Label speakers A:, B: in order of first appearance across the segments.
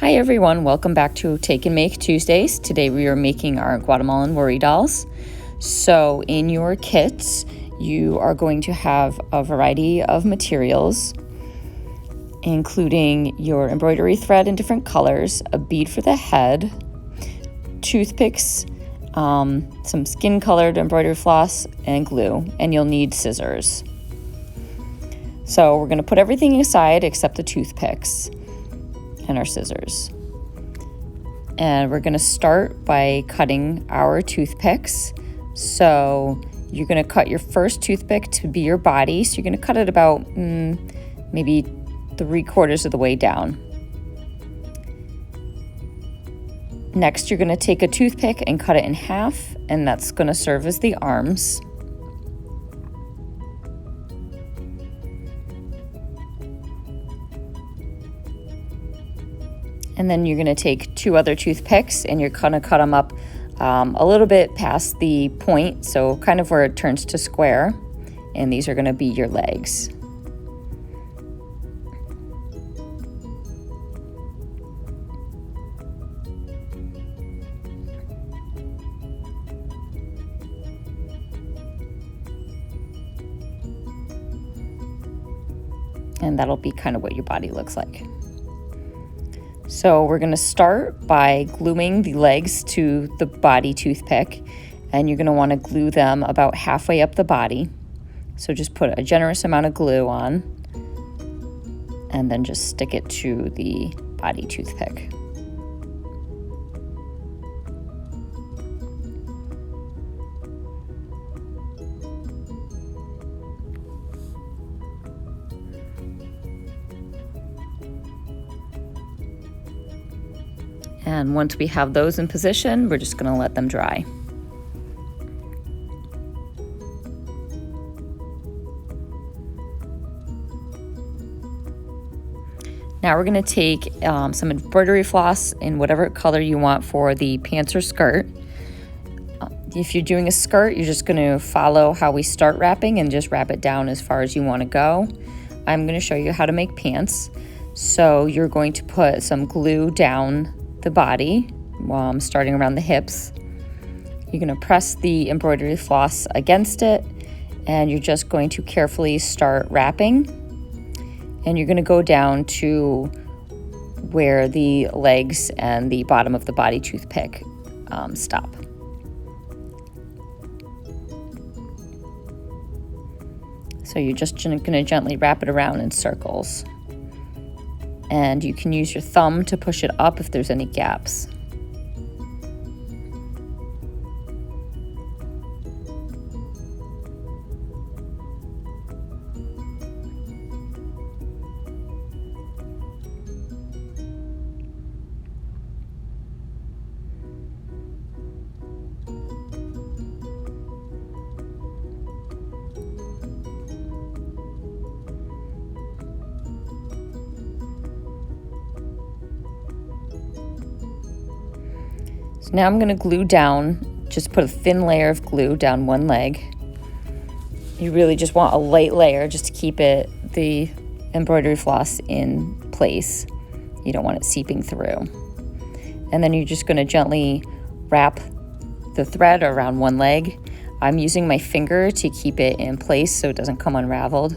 A: Hi everyone, welcome back to Take and Make Tuesdays. Today we are making our Guatemalan worry dolls. So in your kits, you are going to have a variety of materials, including your embroidery thread in different colors, a bead for the head, toothpicks, some skin-colored embroidery floss, and glue, and you'll need scissors. So we're going to put everything aside except the toothpicks and our scissors. And we're going to start by cutting our toothpicks. So you're going to cut your first toothpick to be your body. So you're going to cut it about maybe 3/4 of the way down. Next, you're going to take a toothpick and cut it in half, and that's going to serve as the arms. And then you're going to take two other toothpicks and you're going to cut them up a little bit past the point, so kind of where it turns to square. And these are going to be your legs. And that'll be kind of what your body looks like. So we're going to start by gluing the legs to the body toothpick, and you're going to want to glue them about halfway up the body. So just put a generous amount of glue on and then just stick it to the body toothpick. And once we have those in position, we're just going to let them dry. Now we're going to take some embroidery floss in whatever color you want for the pants or skirt. If you're doing a skirt, you're just going to follow how we start wrapping and just wrap it down as far as you want to go. I'm going to show you how to make pants. So you're going to put some glue down the body, starting around the hips. You're going to press the embroidery floss against it, and you're just going to carefully start wrapping. And you're going to go down to where the legs and the bottom of the body toothpick stop. So you're just going to gently wrap it around in circles. And you can use your thumb to push it up if there's any gaps. So now I'm going to glue down, just put a thin layer of glue down one leg. You really just want a light layer just to keep the embroidery floss in place. You don't want it seeping through. And then you're just going to gently wrap the thread around one leg. I'm using my finger to keep it in place so it doesn't come unraveled.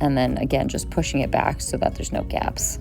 A: And then again, just pushing it back so that there's no gaps.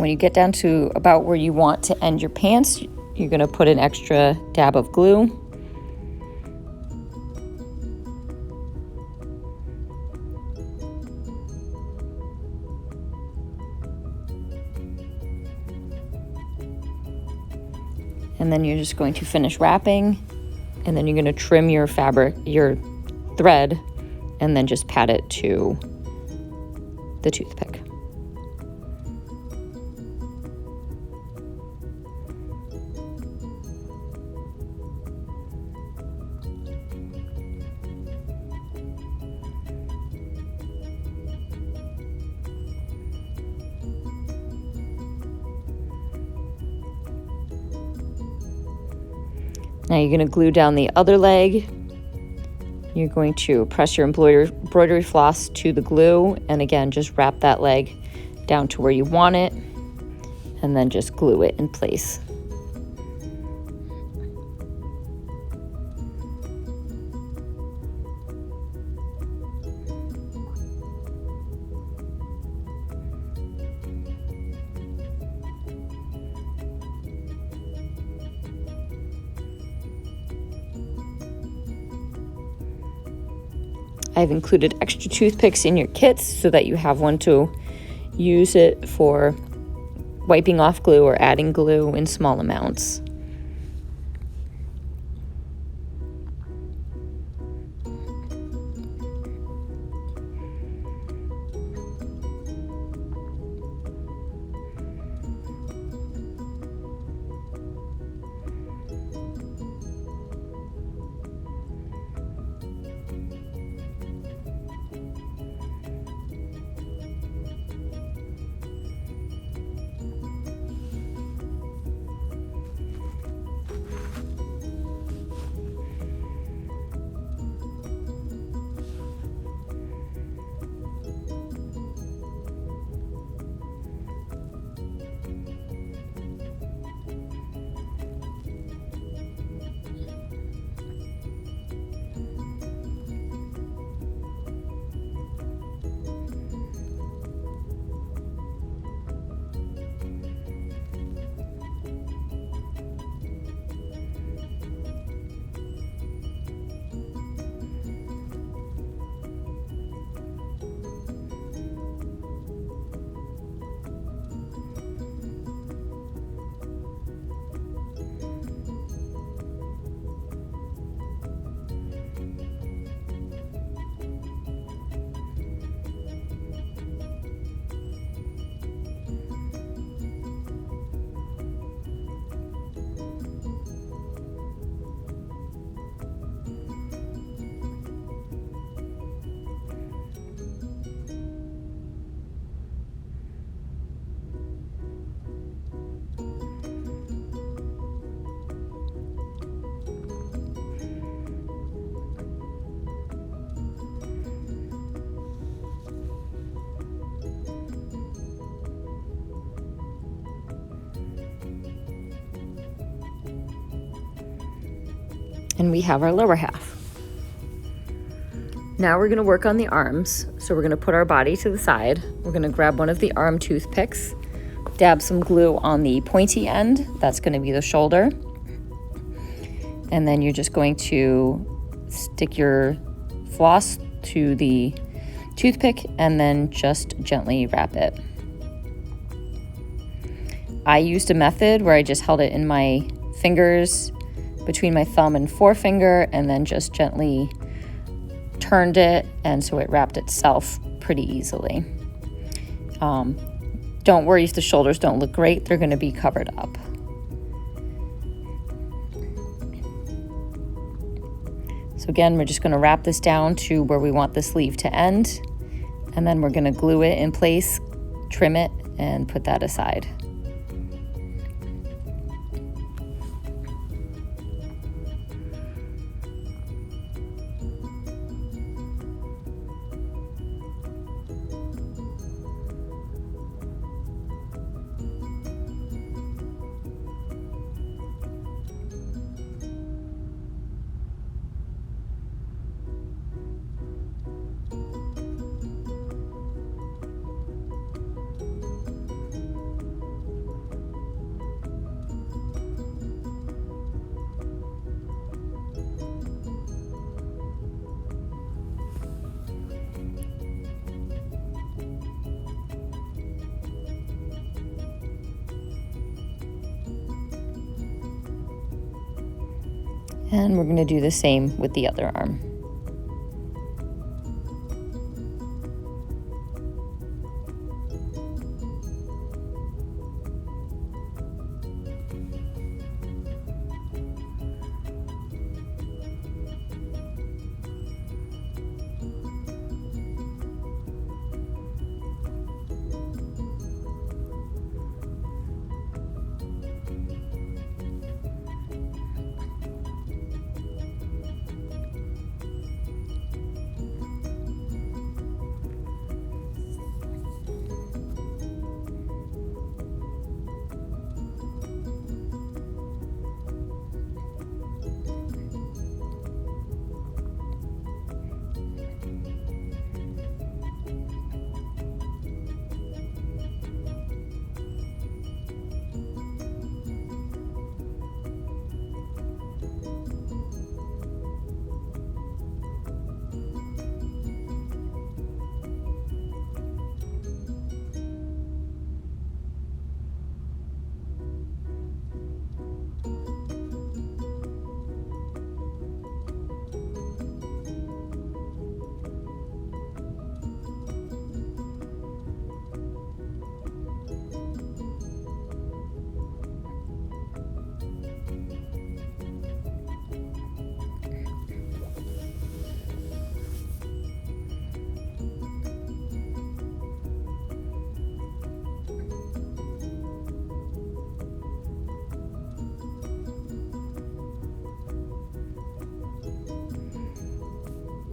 A: When you get down to about where you want to end your pants, you're going to put an extra dab of glue. And then you're just going to finish wrapping, and then you're going to trim your fabric, your thread, and then just pat it to the toothpick. Now you're going to glue down the other leg. You're going to press your embroidery floss to the glue, and again, just wrap that leg down to where you want it, and then just glue it in place. I've included extra toothpicks in your kits so that you have one to use it for wiping off glue or adding glue in small amounts. And we have our lower half. Now we're going to work on the arms. So we're going to put our body to the side. We're going to grab one of the arm toothpicks, dab some glue on the pointy end. That's going to be the shoulder. And then you're just going to stick your floss to the toothpick and then just gently wrap it. I used a method where I just held it in my fingers between my thumb and forefinger and then just gently turned it, and so it wrapped itself pretty easily. Don't worry if the shoulders don't look great, they're going to be covered up. So again, we're just going to wrap this down to where we want the sleeve to end, and then we're going to glue it in place, trim it, and put that aside. And we're going to do the same with the other arm.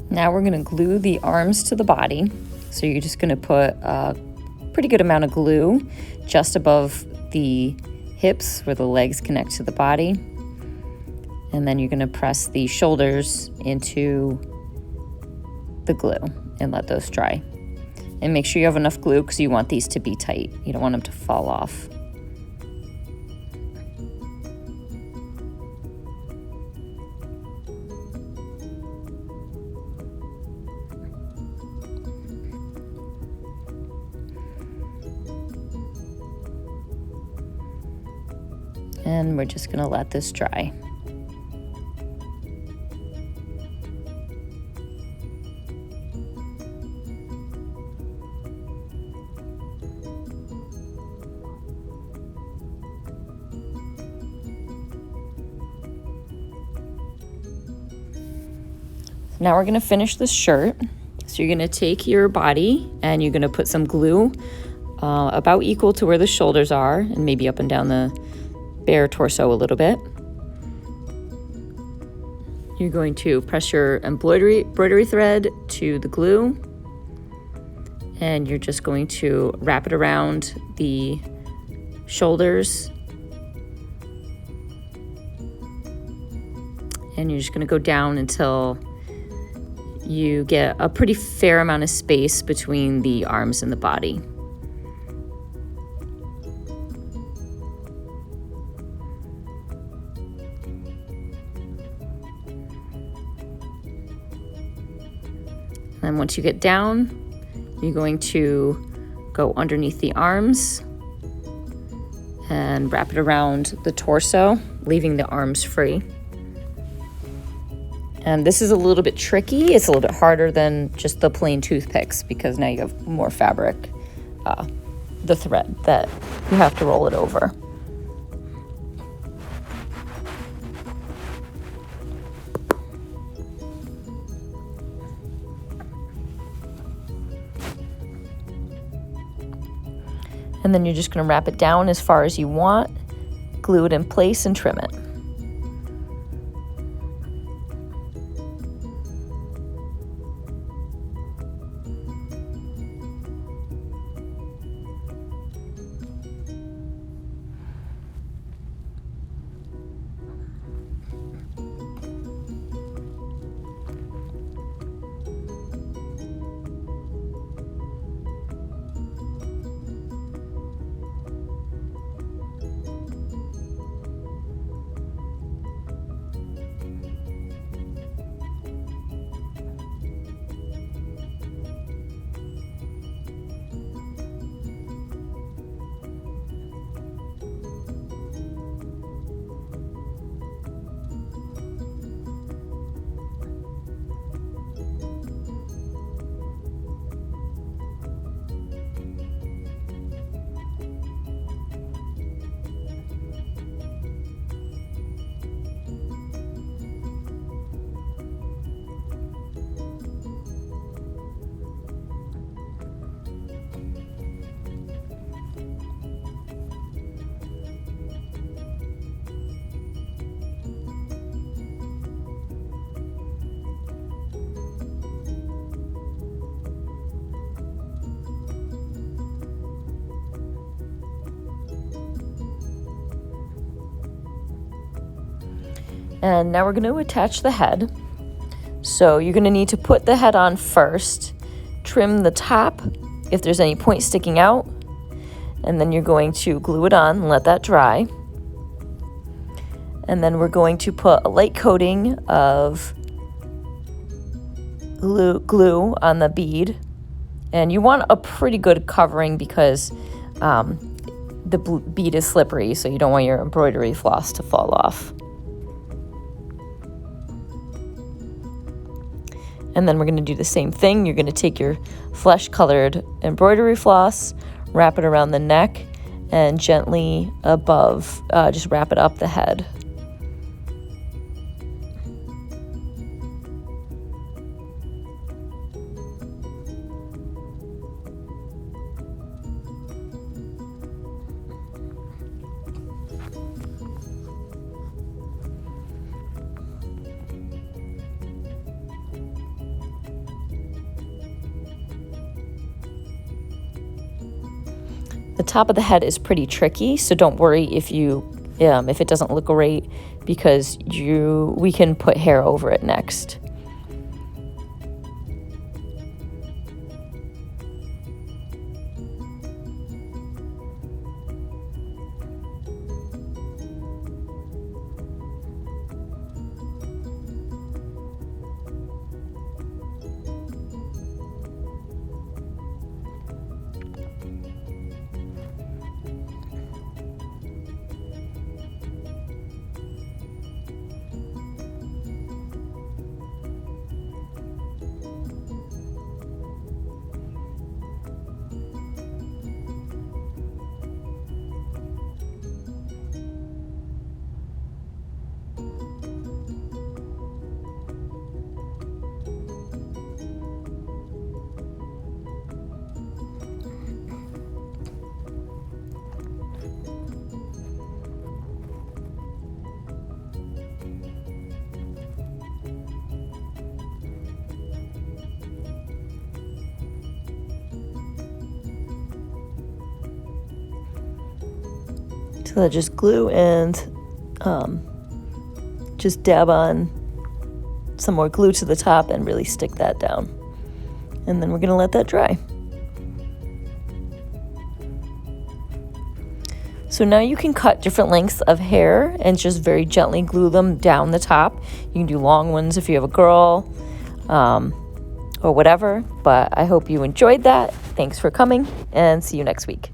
A: Now we're going to glue the arms to the body. So you're just going to put a pretty good amount of glue just above the hips where the legs connect to the body. And then you're going to press the shoulders into the glue and let those dry. And make sure you have enough glue because you want these to be tight. You don't want them to fall off. And we're just going to let this dry. Now we're going to finish this shirt. So you're going to take your body and you're going to put some glue about equal to where the shoulders are and maybe up and down the bare torso a little bit. You're going to press your embroidery thread to the glue, and you're just going to wrap it around the shoulders, and you're just going to go down until you get a pretty fair amount of space between the arms and the body. And once you get down, you're going to go underneath the arms and wrap it around the torso, leaving the arms free. And this is a little bit tricky. It's a little bit harder than just the plain toothpicks because now you have more fabric, the thread that you have to roll it over. And then you're just going to wrap it down as far as you want, glue it in place, and trim it. And now we're going to attach the head. So you're going to need to put the head on first, trim the top if there's any point sticking out, and then you're going to glue it on and let that dry. And then we're going to put a light coating of glue on the bead. And you want a pretty good covering because the bead is slippery, so you don't want your embroidery floss to fall off. And then we're going to do the same thing. You're going to take your flesh-colored embroidery floss, wrap it around the neck, and gently above, just wrap it up the head. The top of the head is pretty tricky, so don't worry if it doesn't look great, because we can put hair over it next. So just glue and just dab on some more glue to the top and really stick that down. And then we're going to let that dry. So now you can cut different lengths of hair and just very gently glue them down the top. You can do long ones if you have a girl or whatever, but I hope you enjoyed that. Thanks for coming, and see you next week.